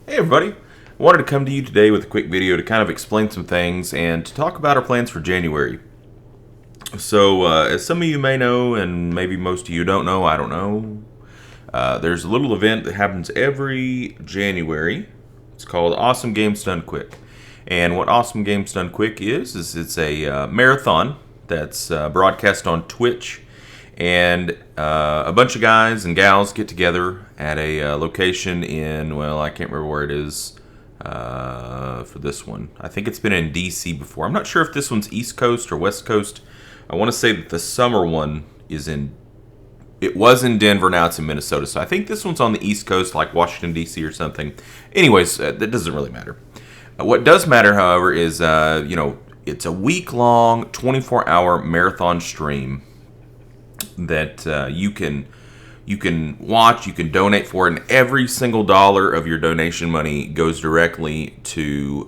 Hey everybody, I wanted to come to you today with a quick video to kind of explain some things and to talk about our plans for January. So, as some of you may know, and maybe most of you don't know, I don't know, there's a little event that happens every January. It's called Awesome Games Done Quick. And what Awesome Games Done Quick is it's a marathon that's broadcast on Twitch. And a bunch of guys and gals get together at a location in, well, I can't remember where it is for this one. I think it's been in D.C. before. I'm not sure if this one's East Coast or West Coast. I want to say that the summer one it was in Denver, now it's in Minnesota. So I think this one's on the East Coast, like Washington, D.C. or something. Anyways, that doesn't really matter. What does matter, however, is, it's a week-long, 24-hour marathon stream that you can watch, you can donate for, and every single dollar of your donation money goes directly to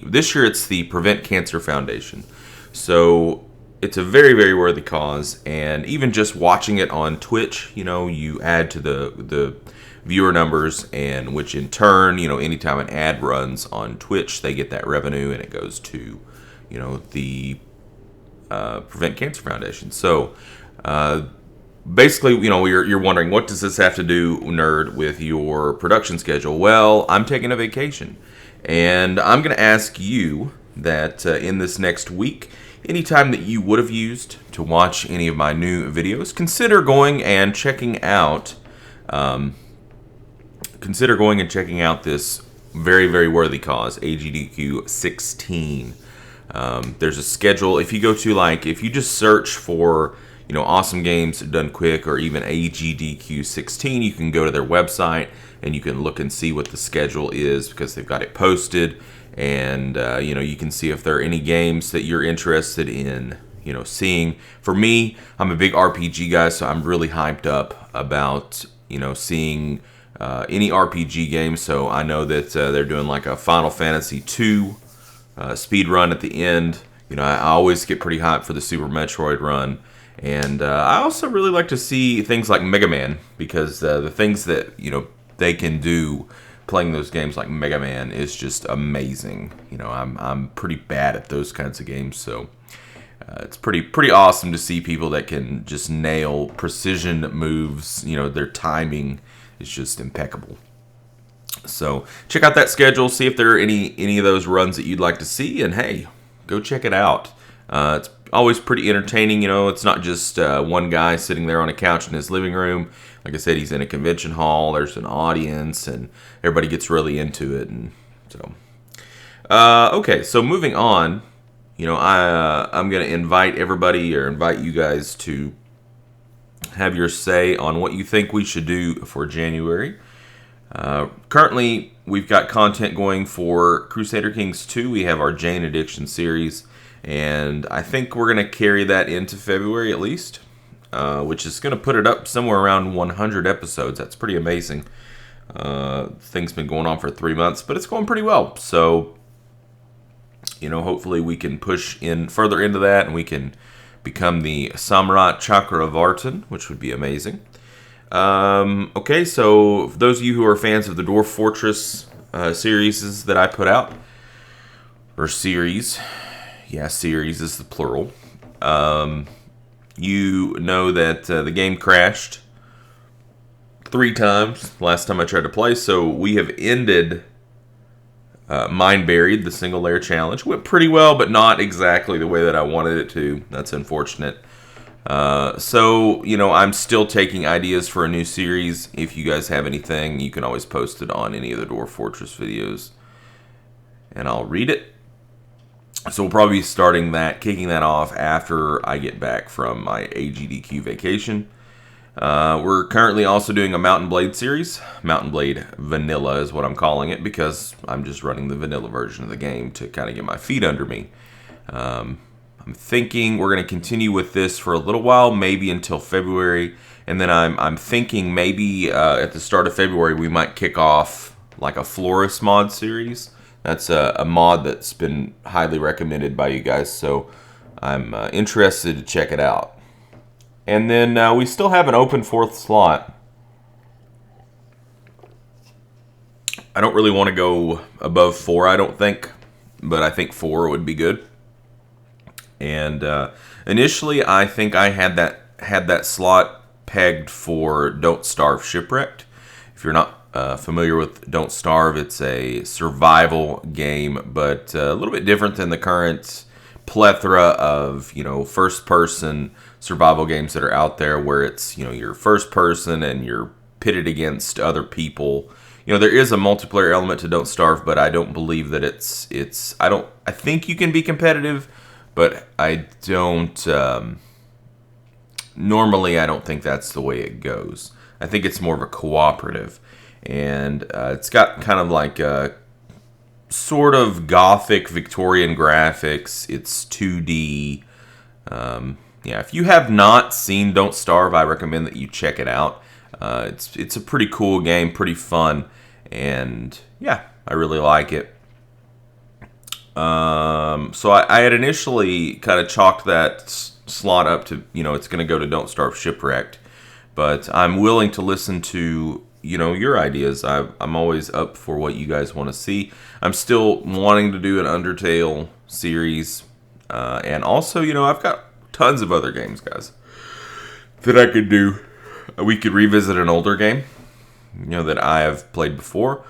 this year it's the Prevent Cancer Foundation. So it's a very, very worthy cause, and even just watching it on Twitch, you add to the viewer numbers, and which in turn, anytime an ad runs on Twitch, they get that revenue, and it goes to, the Prevent Cancer Foundation. So basically, you're wondering, what does this have to do, nerd, with your production schedule? Well, I'm taking a vacation, and I'm going to ask you that in this next week, anytime that you would have used to watch any of my new videos, consider going and checking out this very, very worthy cause, AGDQ 16. There's a schedule. If you go to, if you just search for Awesome Games Done Quick, or even AGDQ 16, you can go to their website and you can look and see what the schedule is, because they've got it posted, and you can see if there are any games that you're interested in seeing. For me, I'm a big RPG guy, so I'm really hyped up about seeing any RPG game. So I know that they're doing like a Final Fantasy 2 speed run at the end. I always get pretty hyped for the Super Metroid run. And I also really like to see things like Mega Man, because the things that they can do playing those games like Mega Man is just amazing. I'm pretty bad at those kinds of games, so it's pretty awesome to see people that can just nail precision moves. Their timing is just impeccable. So check out that schedule, see if there are any of those runs that you'd like to see, and hey, go check it out. It's always pretty entertaining. It's not just one guy sitting there on a couch in his living room. Like I said, he's in a convention hall. There's an audience, and everybody gets really into it. And so, okay. So moving on, I'm going to invite you guys to have your say on what you think we should do for January. Currently, we've got content going for Crusader Kings 2. We have our Jane Addiction series. And I think we're going to carry that into February at least, which is going to put it up somewhere around 100 episodes. That's pretty amazing. Thing's been going on for 3 months, but it's going pretty well. So, hopefully we can push in further into that, and we can become the Samrat Chakravartin, which would be amazing. Okay, so for those of you who are fans of the Dwarf Fortress series that I put out, or series... Yeah, series is the plural. You know that the game crashed 3 times last time I tried to play, so we have ended Mine Buried, the single layer challenge. Went pretty well, but not exactly the way that I wanted it to. That's unfortunate. So, I'm still taking ideas for a new series. If you guys have anything, you can always post it on any of the Dwarf Fortress videos, and I'll read it. So we'll probably be kicking that off after I get back from my AGDQ vacation. We're currently also doing a Mountain Blade series. Mountain Blade Vanilla is what I'm calling it, because I'm just running the vanilla version of the game to kind of get my feet under me. I'm thinking we're going to continue with this for a little while, maybe until February. And then I'm thinking maybe at the start of February we might kick off like a Florist mod series. That's a mod that's been highly recommended by you guys, so I'm interested to check it out. And then we still have an open 4th slot. I I don't really want to go above 4, I don't think, but I think 4 would be good. And initially, I think I had that slot pegged for Don't Starve Shipwrecked. If you're not familiar with Don't Starve, it's a survival game, but a little bit different than the current plethora of, first-person survival games that are out there, where it's, you're first person and you're pitted against other people. There is a multiplayer element to Don't Starve, but I don't believe that I think you can be competitive, but I don't, normally I don't think that's the way it goes. I think it's more of a cooperative, and it's got kind of like a sort of gothic Victorian graphics. It's 2D. If you have not seen Don't Starve, I recommend that you check it out. It's a pretty cool game, pretty fun, and yeah, I really like it. So I had initially kind of chalked that slot up to, it's going to go to Don't Starve Shipwrecked, but I'm willing to listen to, your ideas. I'm always up for what you guys want to see. I'm still wanting to do an Undertale series, and also, I've got tons of other games, guys, that I could do. We could revisit an older game, that I have played before.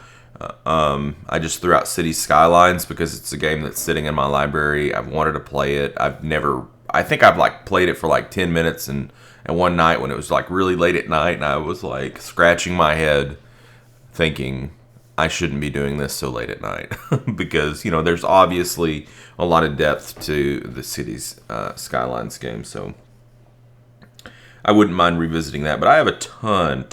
I just threw out City Skylines because it's a game that's sitting in my library. I've wanted to play it. I think I've played it for 10 minutes and one night when it was really late at night, and I was scratching my head thinking I shouldn't be doing this so late at night because, there's obviously a lot of depth to the Cities Skylines game, so I wouldn't mind revisiting that. But I have a ton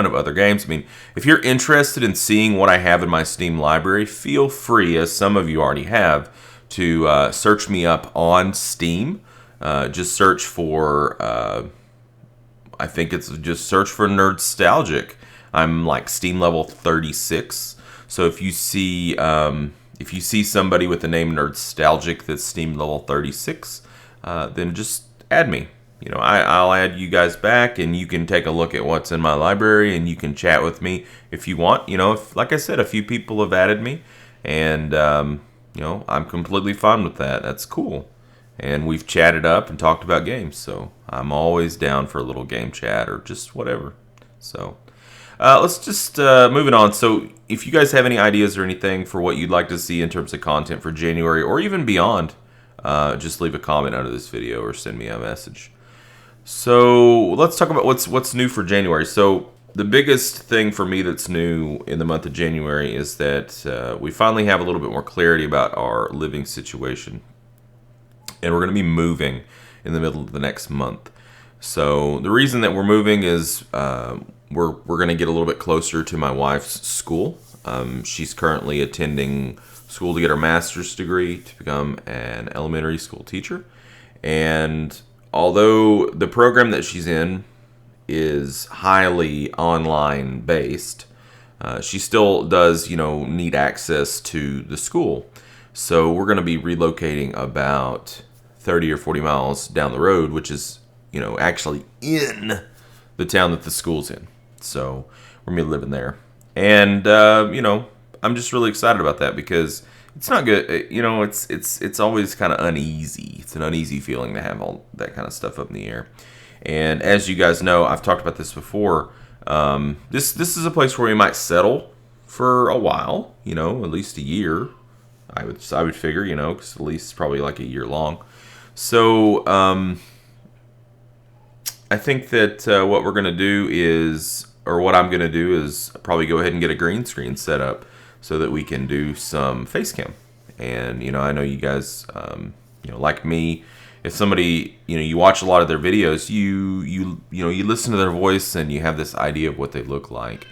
of other games. I mean, if you're interested in seeing what I have in my Steam library, feel free, as some of you already have, to search me up on Steam. Just search for, I think it's just search for Nerdstalgic. I'm Steam level 36. So if you see somebody with the name Nerdstalgic that's Steam level 36, then just add me. I'll add you guys back, and you can take a look at what's in my library, and you can chat with me if you want. If, like I said, a few people have added me, and I'm completely fine with that. That's cool. And we've chatted up and talked about games, so I'm always down for a little game chat or just whatever. So let's just move it on. So if you guys have any ideas or anything for what you'd like to see in terms of content for January or even beyond, just leave a comment under this video or send me a message. So let's talk about what's new for January. So the biggest thing for me that's new in the month of January is that we finally have a little bit more clarity about our living situation. And we're going to be moving in the middle of the next month. So the reason that we're moving is we're going to get a little bit closer to my wife's school. She's currently attending school to get her master's degree to become an elementary school teacher. And although the program that she's in is highly online based, she still does, need access to the school. So we're going to be relocating about 30 or 40 miles down the road, which is, actually in the town that the school's in. So we're going to be living there. And, I'm just really excited about that because it's not good. It's always kind of uneasy. It's an uneasy feeling to have all that kind of stuff up in the air. And as you guys know, I've talked about this before. This is a place where we might settle for a while, at least a year. I would figure, because at least probably a year long. So I think that what we're going to do is, or what I'm going to do is probably go ahead and get a green screen set up so that we can do some face cam. And, I know you guys, like me, if somebody, you watch a lot of their videos, you listen to their voice and you have this idea of what they look like.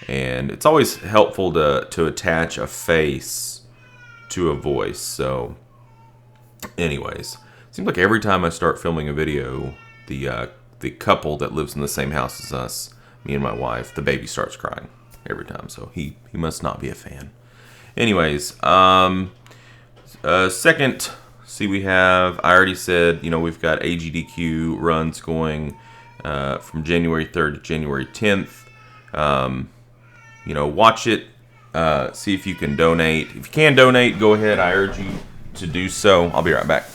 And it's always helpful to attach a face to a voice. So anyways, it seems like every time I start filming a video, the couple that lives in the same house as us, me and my wife, the baby starts crying every time. So he must not be a fan. Anyways, second, I already said, we've got AGDQ runs going from January 3rd to January 10th. watch it. See if you can donate. If you can donate, go ahead. I urge you to do so. I'll be right back.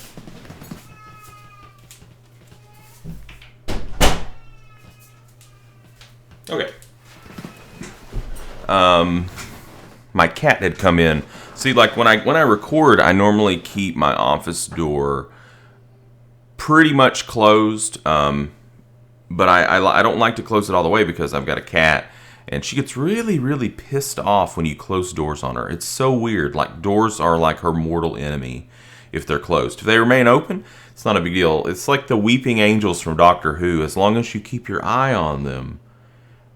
Okay. My cat had come in. See, like when I record, I normally keep my office door pretty much closed. But I don't like to close it all the way because I've got a cat, and she gets really, really pissed off when you close doors on her. It's so weird. Like, doors are like her mortal enemy if they're closed. If they remain open, it's not a big deal. It's like the weeping angels from Doctor Who. As long as you keep your eye on them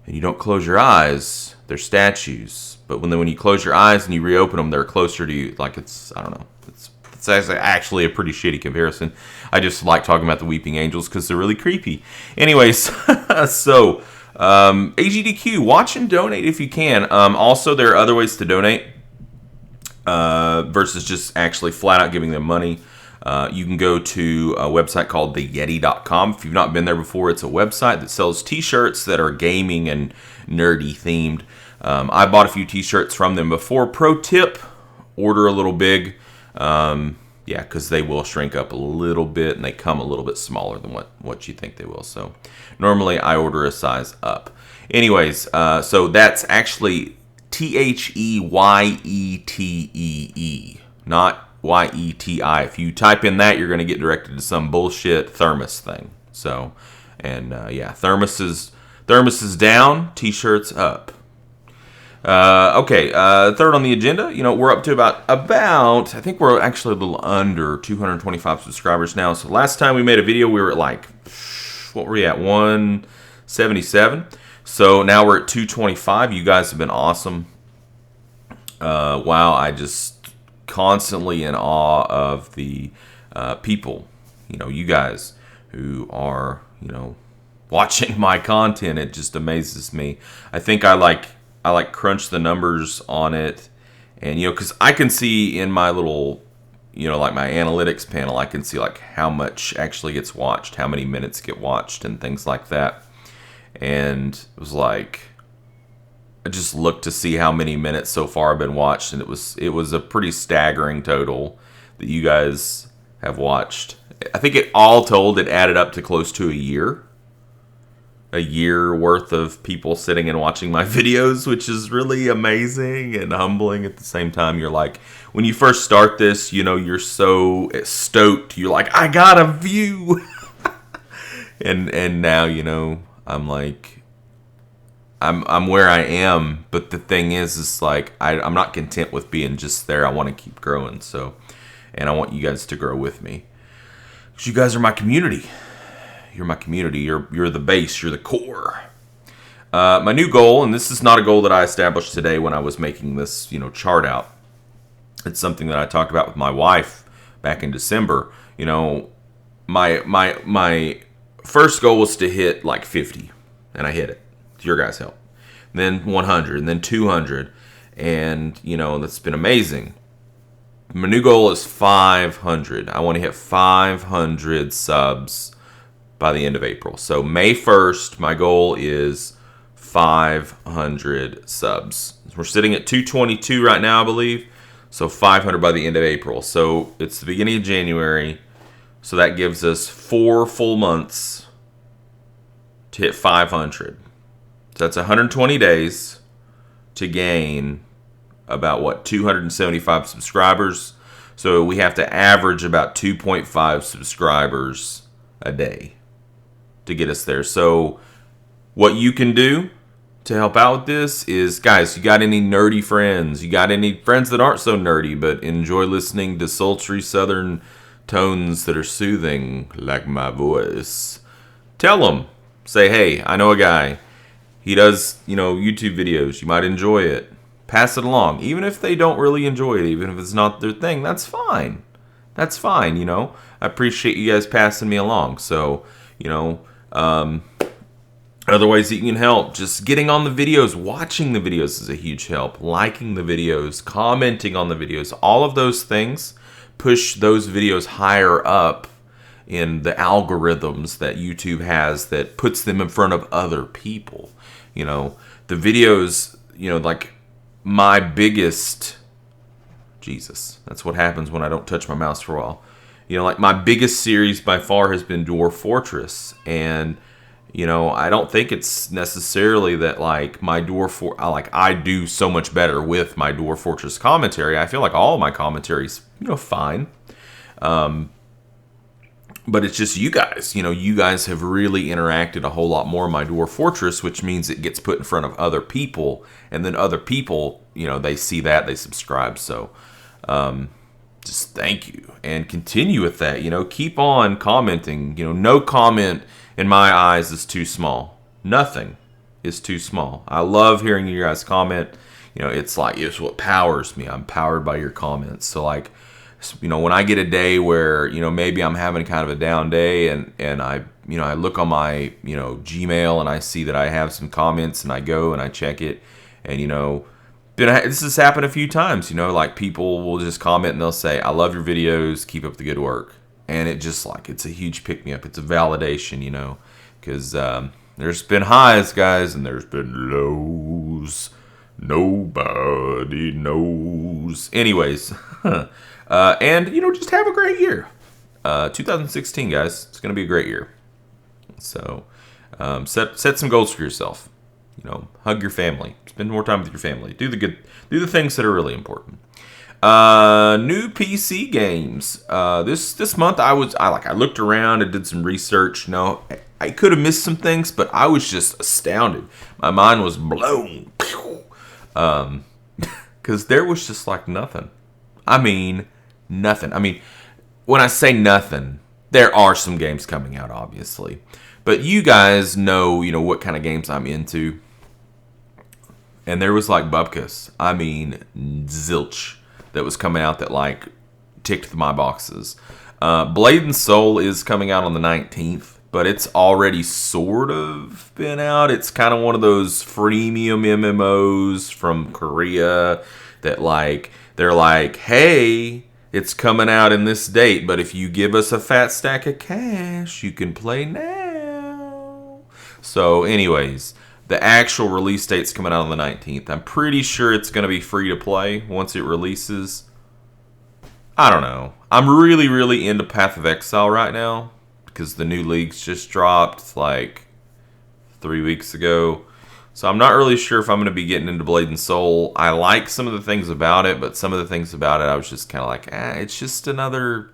and you don't close your eyes, they're statues. But when you close your eyes and you reopen them, they're closer to you. Like, I don't know. It's actually a pretty shitty comparison. I just like talking about the weeping angels because they're really creepy. Anyways, so AGDQ, watch and donate if you can. Also, there are other ways to donate versus just actually flat out giving them money. You can go to a website called theyeti.com. If you've not been there before, it's a website that sells t-shirts that are gaming and nerdy themed. I bought a few t-shirts from them before. Pro tip, order a little big. Yeah, because they will shrink up a little bit and they come a little bit smaller than what you think they will. So normally I order a size up. Anyways, so that's actually THEYETEE, not YETI. If you type in that, you're going to get directed to some bullshit thermos thing. So, and yeah, thermos is down, t-shirts up. Okay, third on the agenda, we're up to about, I think we're actually a little under 225 subscribers now. So last time we made a video, we were at like, what were we at, 177? So now we're at 225. You guys have been awesome. Wow, I just constantly in awe of the people, you guys who are, watching my content. It just amazes me. I think I crunch the numbers on it, and because I can see in my little, like my analytics panel, I can see like how much actually gets watched, how many minutes get watched, and things like that. And it was like, I just looked to see how many minutes so far have been watched, and it was a pretty staggering total that you guys have watched. I think it all told, it added up to close to a year worth of people sitting and watching my videos, which is really amazing and humbling at the same time. You're like, when you first start this, you're so stoked. You're like, I got a view. and now, I'm like, I'm where I am. But the thing is like, I'm not content with being just there. I want to keep growing. So, and I want you guys to grow with me, because you guys are my community. You're my community. You're the base. You're the core. My new goal, and this is not a goal that I established today when I was making this, chart out. It's something that I talked about with my wife back in December. My first goal was to hit like 50, and I hit it with your guys' help. Then 100, and then 200, and that's been amazing. My new goal is 500. I want to hit 500 subs by the end of April. So May 1st, my goal is 500 subs. We're sitting at 222 right now, I believe. So 500 by the end of April. So it's the beginning of January. So that gives us 4 full months to hit 500. So that's 120 days to gain about 275 subscribers. So we have to average about 2.5 subscribers a day to get us there. So what you can do to help out with this is, guys, you got any nerdy friends? You got any friends that aren't so nerdy but enjoy listening to sultry southern tones that are soothing like my voice? Tell them. Say, hey, I know a guy. He does, YouTube videos. You might enjoy it. Pass it along. Even if they don't really enjoy it, even if it's not their thing, that's fine. That's fine, I appreciate you guys passing me along. So, other ways that you can help, just getting on the videos, watching the videos is a huge help. Liking the videos, commenting on the videos, all of those things push those videos higher up in the algorithms that YouTube has that puts them in front of other people. The videos, like my biggest, Jesus, that's what happens when I don't touch my mouse for a while. Like my biggest series by far has been Dwarf Fortress, and I don't think it's necessarily that like my I do so much better with my Dwarf Fortress commentary. I feel like all of my commentary's fine, but it's just you guys. You guys have really interacted a whole lot more in my Dwarf Fortress, which means it gets put in front of other people, and then other people, they see that, they subscribe. So just thank you, and continue with that. Keep on commenting. No comment in my eyes is too small. Nothing is too small. I love hearing you guys comment. It's what powers me. I'm powered by your comments. So like, when I get a day where maybe I'm having kind of a down day, and I I look on my Gmail and I see that I have some comments, and I go and I check it, and this has happened a few times. Like people will just comment and they'll say, "I love your videos. Keep up the good work." And it just it's a huge pick me up. It's a validation, because there's been highs, guys, and there's been lows. Nobody knows. Anyways, and just have a great year. 2016, guys, it's gonna be a great year. So set some goals for yourself. Hug your family. Spend more time with your family. Do the things that are really important. New PC games. This month I looked around and did some research. I could have missed some things, but I was just astounded. My mind was blown. Because there was just nothing. I mean, nothing. I mean, when I say nothing, there are some games coming out, obviously. But you guys know, what kind of games I'm into. And there was Bupkis. I mean, zilch. That was coming out that ticked my boxes. Blade and Soul is coming out on the 19th, but it's already sort of been out. It's kind of one of those freemium MMOs from Korea that they're like, hey, it's coming out in this date, but if you give us a fat stack of cash, you can play now. So anyways, the actual release date's coming out on the 19th. I'm pretty sure it's going to be free to play once it releases. I don't know. I'm really, really into Path of Exile right now because the new leagues just dropped 3 weeks ago. So I'm not really sure if I'm going to be getting into Blade and Soul. I like some of the things about it, but some of the things about it I was just kind of it's just another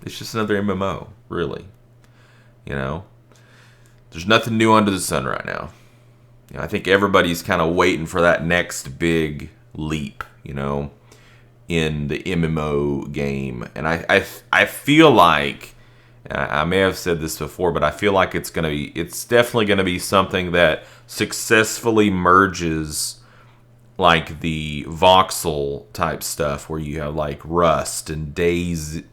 MMO, really. There's nothing new under the sun right now. I think everybody's kind of waiting for that next big leap, in the MMO game. And I feel like, I may have said this before, but I feel like it's definitely going to be something that successfully merges the voxel type stuff where you have Rust and DayZ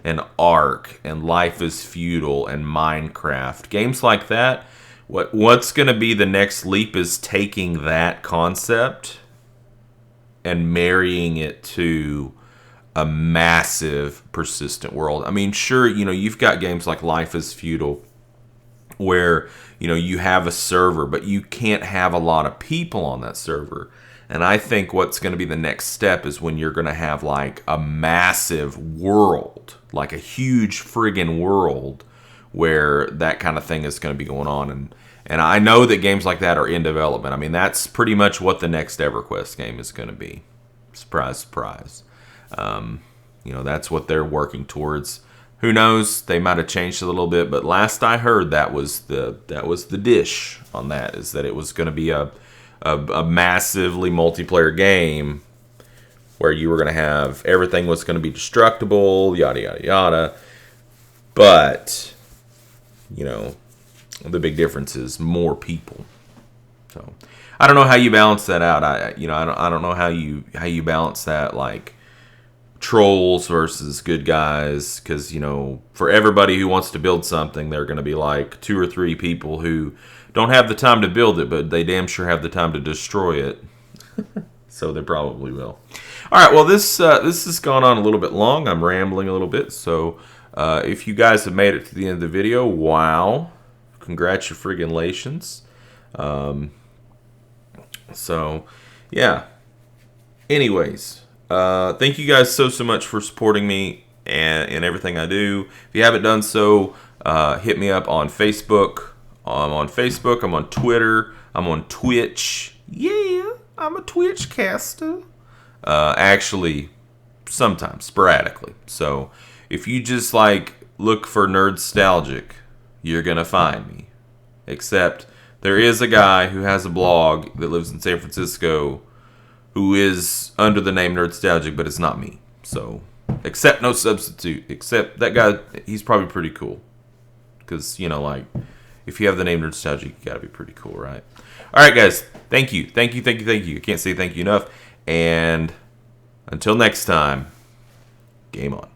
and Ark and Life is Feudal and Minecraft. Games like that. What's going to be the next leap is taking that concept and marrying it to a massive persistent world. I mean, sure, you've got games like Life is Feudal where, you have a server, but you can't have a lot of people on that server. And I think what's going to be the next step is when you're going to have a massive world, a huge friggin' world, where that kind of thing is going to be going on. And I know that games like that are in development. I mean, that's pretty much what the next EverQuest game is going to be. Surprise, surprise. That's what they're working towards. Who knows? They might have changed a little bit, but last I heard, that was the dish on that, is that it was going to be a massively multiplayer game where you were going to have everything was going to be destructible, yada yada yada. But the big difference is more people. So I don't know how you balance that out. I don't know how you balance that trolls versus good guys, because for everybody who wants to build something, there are going to be 2 or 3 people who don't have the time to build it, but they damn sure have the time to destroy it. So they probably will. All right, well, this has gone on a little bit long. I'm rambling a little bit, so if you guys have made it to the end of the video, wow, congratulations. So, yeah. Anyways, thank you guys so much for supporting me and everything I do. If you haven't done so, hit me up on Facebook. I'm on Facebook. I'm on Twitter. I'm on Twitch. Yeah, I'm a Twitch caster. Actually, sometimes, sporadically. So, if you just like look for Nerdstalgic, you're gonna find me. Except there is a guy who has a blog that lives in San Francisco who is under the name Nerdstalgic, but it's not me. So, accept no substitute. Except that guy, he's probably pretty cool. Because, you know, like, if you have the name Nerdstalgic, you gotta be pretty cool, right? Alright, guys. Thank you. Thank you, thank you, thank you. I can't say thank you enough. And until next time, game on.